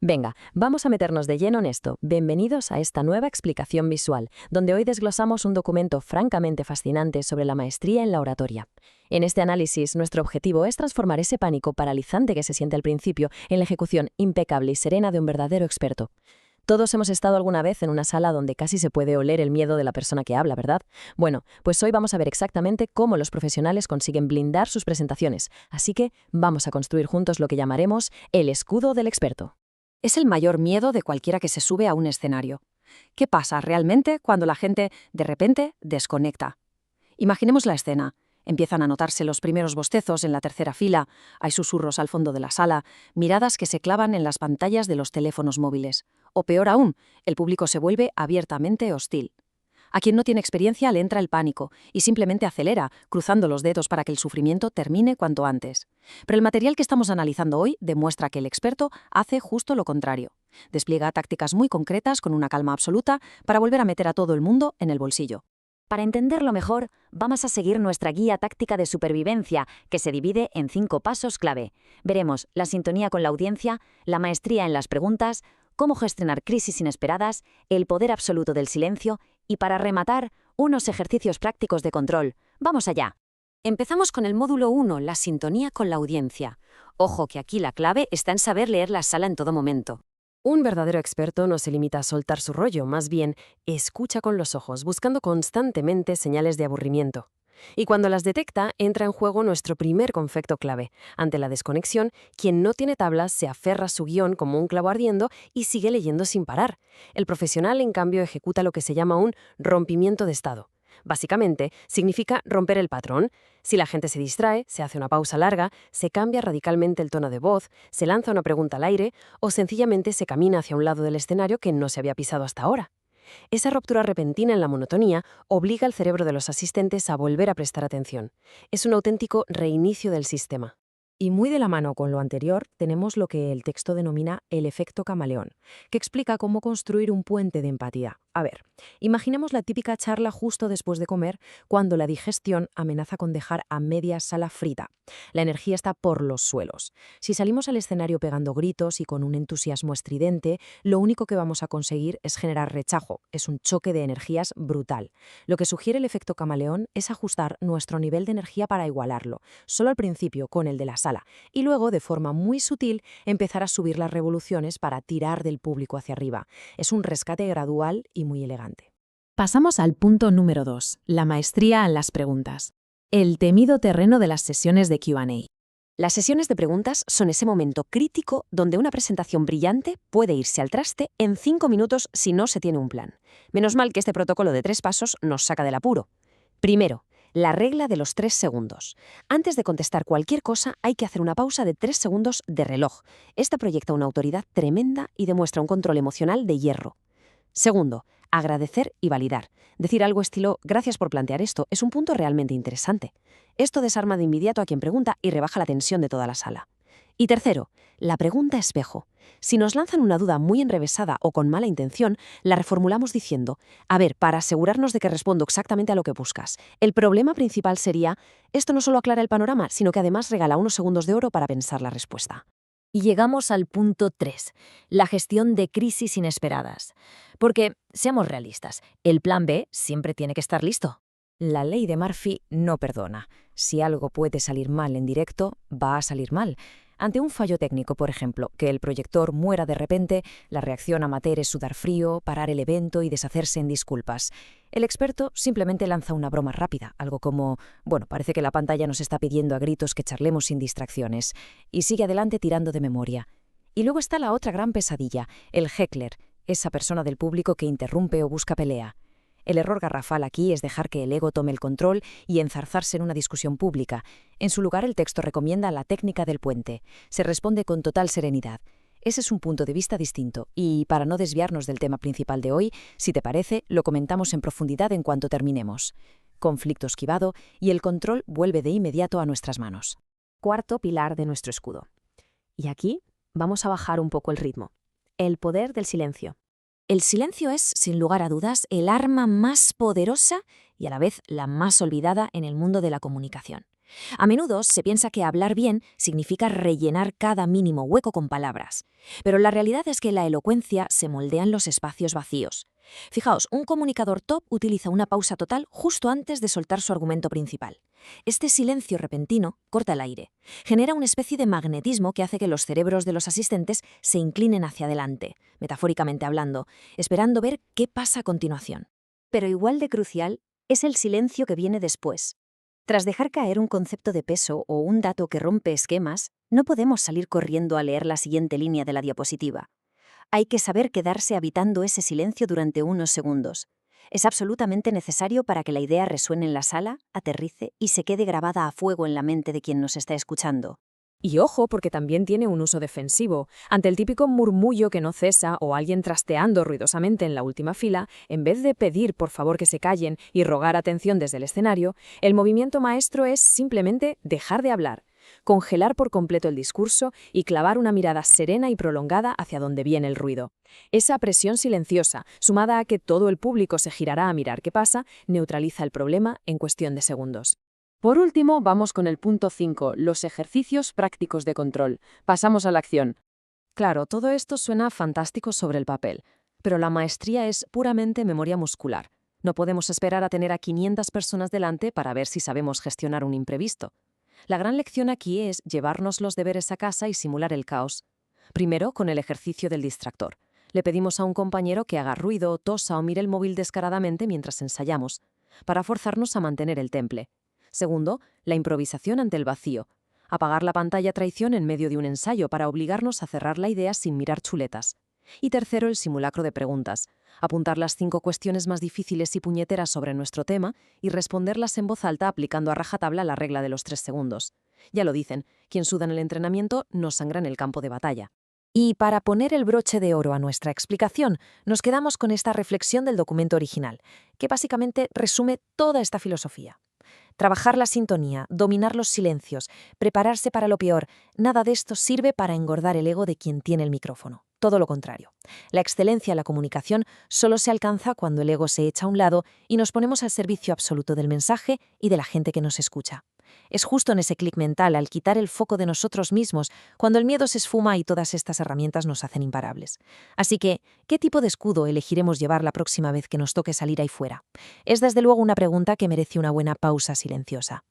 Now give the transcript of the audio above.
Venga, vamos a meternos de lleno en esto. Bienvenidos a esta nueva explicación visual, donde hoy desglosamos un documento francamente fascinante sobre la maestría en la oratoria. En este análisis, nuestro objetivo es transformar ese pánico paralizante que se siente al principio en la ejecución impecable y serena de un verdadero experto. Todos hemos estado alguna vez en una sala donde casi se puede oler el miedo de la persona que habla, ¿verdad? Bueno, pues hoy vamos a ver exactamente cómo los profesionales consiguen blindar sus presentaciones, así que vamos a construir juntos lo que llamaremos el escudo del experto. Es el mayor miedo de cualquiera que se sube a un escenario. ¿Qué pasa realmente cuando la gente, de repente, desconecta? Imaginemos la escena. Empiezan a notarse los primeros bostezos en la tercera fila, hay susurros al fondo de la sala, miradas que se clavan en las pantallas de los teléfonos móviles. O peor aún, el público se vuelve abiertamente hostil. A quien no tiene experiencia le entra el pánico y simplemente acelera, cruzando los dedos para que el sufrimiento termine cuanto antes. Pero el material que estamos analizando hoy demuestra que el experto hace justo lo contrario. Despliega tácticas muy concretas con una calma absoluta para volver a meter a todo el mundo en el bolsillo. Para entenderlo mejor, vamos a seguir nuestra guía táctica de supervivencia, que se divide en 5 pasos clave. Veremos la sintonía con la audiencia, la maestría en las preguntas, cómo gestionar crisis inesperadas, el poder absoluto del silencio y, para rematar, unos ejercicios prácticos de control. ¡Vamos allá! Empezamos con el módulo 1, la sintonía con la audiencia. Ojo que aquí la clave está en saber leer la sala en todo momento. Un verdadero experto no se limita a soltar su rollo, más bien escucha con los ojos, buscando constantemente señales de aburrimiento. Y cuando las detecta, entra en juego nuestro primer concepto clave. Ante la desconexión, quien no tiene tablas se aferra a su guión como un clavo ardiendo y sigue leyendo sin parar. El profesional, en cambio, ejecuta lo que se llama un rompimiento de estado. Básicamente, significa romper el patrón. Si la gente se distrae, se hace una pausa larga, se cambia radicalmente el tono de voz, se lanza una pregunta al aire o sencillamente se camina hacia un lado del escenario que no se había pisado hasta ahora. Esa ruptura repentina en la monotonía obliga al cerebro de los asistentes a volver a prestar atención. Es un auténtico reinicio del sistema. Y muy de la mano con lo anterior, tenemos lo que el texto denomina el efecto camaleón, que explica cómo construir un puente de empatía. A ver, imaginemos la típica charla justo después de comer, cuando la digestión amenaza con dejar a media sala frita. La energía está por los suelos. Si salimos al escenario pegando gritos y con un entusiasmo estridente, lo único que vamos a conseguir es generar rechazo. Es un choque de energías brutal. Lo que sugiere el efecto camaleón es ajustar nuestro nivel de energía para igualarlo, solo al principio con el de la sala, y luego, de forma muy sutil, empezar a subir las revoluciones para tirar del público hacia arriba. Es un rescate gradual y muy elegante. Pasamos al punto número 2, la maestría en las preguntas. El temido terreno de las sesiones de Q&A. Las sesiones de preguntas son ese momento crítico donde una presentación brillante puede irse al traste en 5 minutos si no se tiene un plan. Menos mal que este protocolo de 3 pasos nos saca del apuro. Primero, la regla de los 3 segundos. Antes de contestar cualquier cosa, hay que hacer una pausa de 3 segundos de reloj. Esta proyecta una autoridad tremenda y demuestra un control emocional de hierro. Segundo, agradecer y validar. Decir algo estilo «gracias por plantear esto» es un punto realmente interesante. Esto desarma de inmediato a quien pregunta y rebaja la tensión de toda la sala. Y tercero, la pregunta espejo. Si nos lanzan una duda muy enrevesada o con mala intención, la reformulamos diciendo «a ver, para asegurarnos de que respondo exactamente a lo que buscas». El problema principal sería «esto no solo aclara el panorama, sino que además regala unos segundos de oro para pensar la respuesta». Y llegamos al punto 3, la gestión de crisis inesperadas. Porque, seamos realistas, el plan B siempre tiene que estar listo. La ley de Murphy no perdona. Si algo puede salir mal en directo, va a salir mal. Ante un fallo técnico, por ejemplo, que el proyector muera de repente, la reacción amateur es sudar frío, parar el evento y deshacerse en disculpas. El experto simplemente lanza una broma rápida, algo como «bueno, parece que la pantalla nos está pidiendo a gritos que charlemos sin distracciones», y sigue adelante tirando de memoria. Y luego está la otra gran pesadilla, el heckler, esa persona del público que interrumpe o busca pelea. El error garrafal aquí es dejar que el ego tome el control y enzarzarse en una discusión pública. En su lugar, el texto recomienda la técnica del puente. Se responde con total serenidad. Ese es un punto de vista distinto y, para no desviarnos del tema principal de hoy, si te parece, lo comentamos en profundidad en cuanto terminemos. Conflicto esquivado y el control vuelve de inmediato a nuestras manos. Cuarto pilar de nuestro escudo. Y aquí vamos a bajar un poco el ritmo. El poder del silencio. El silencio es, sin lugar a dudas, el arma más poderosa y a la vez la más olvidada en el mundo de la comunicación. A menudo se piensa que hablar bien significa rellenar cada mínimo hueco con palabras, pero la realidad es que la elocuencia se moldea en los espacios vacíos. Fijaos, un comunicador top utiliza una pausa total justo antes de soltar su argumento principal. Este silencio repentino corta el aire, genera una especie de magnetismo que hace que los cerebros de los asistentes se inclinen hacia adelante, metafóricamente hablando, esperando ver qué pasa a continuación. Pero igual de crucial es el silencio que viene después. Tras dejar caer un concepto de peso o un dato que rompe esquemas, no podemos salir corriendo a leer la siguiente línea de la diapositiva. Hay que saber quedarse habitando ese silencio durante unos segundos. Es absolutamente necesario para que la idea resuene en la sala, aterrice y se quede grabada a fuego en la mente de quien nos está escuchando. Y ojo, porque también tiene un uso defensivo. Ante el típico murmullo que no cesa o alguien trasteando ruidosamente en la última fila, en vez de pedir por favor que se callen y rogar atención desde el escenario, el movimiento maestro es simplemente dejar de hablar, congelar por completo el discurso y clavar una mirada serena y prolongada hacia donde viene el ruido. Esa presión silenciosa, sumada a que todo el público se girará a mirar qué pasa, neutraliza el problema en cuestión de segundos. Por último, vamos con el punto 5, los ejercicios prácticos de control. Pasamos a la acción. Claro, todo esto suena fantástico sobre el papel, pero la maestría es puramente memoria muscular. No podemos esperar a tener a 500 personas delante para ver si sabemos gestionar un imprevisto. La gran lección aquí es llevarnos los deberes a casa y simular el caos. Primero, con el ejercicio del distractor. Le pedimos a un compañero que haga ruido, tosa o mire el móvil descaradamente mientras ensayamos, para forzarnos a mantener el temple. Segundo, la improvisación ante el vacío. Apagar la pantalla traición en medio de un ensayo para obligarnos a cerrar la idea sin mirar chuletas. Y tercero, el simulacro de preguntas. Apuntar las 5 cuestiones más difíciles y puñeteras sobre nuestro tema y responderlas en voz alta aplicando a rajatabla la regla de los 3 segundos. Ya lo dicen, quien suda en el entrenamiento no sangra en el campo de batalla. Y para poner el broche de oro a nuestra explicación, nos quedamos con esta reflexión del documento original, que básicamente resume toda esta filosofía. Trabajar la sintonía, dominar los silencios, prepararse para lo peor, nada de esto sirve para engordar el ego de quien tiene el micrófono. Todo lo contrario. La excelencia en la comunicación solo se alcanza cuando el ego se echa a un lado y nos ponemos al servicio absoluto del mensaje y de la gente que nos escucha. Es justo en ese clic mental, al quitar el foco de nosotros mismos, cuando el miedo se esfuma y todas estas herramientas nos hacen imparables. Así que, ¿qué tipo de escudo elegiremos llevar la próxima vez que nos toque salir ahí fuera? Es desde luego una pregunta que merece una buena pausa silenciosa.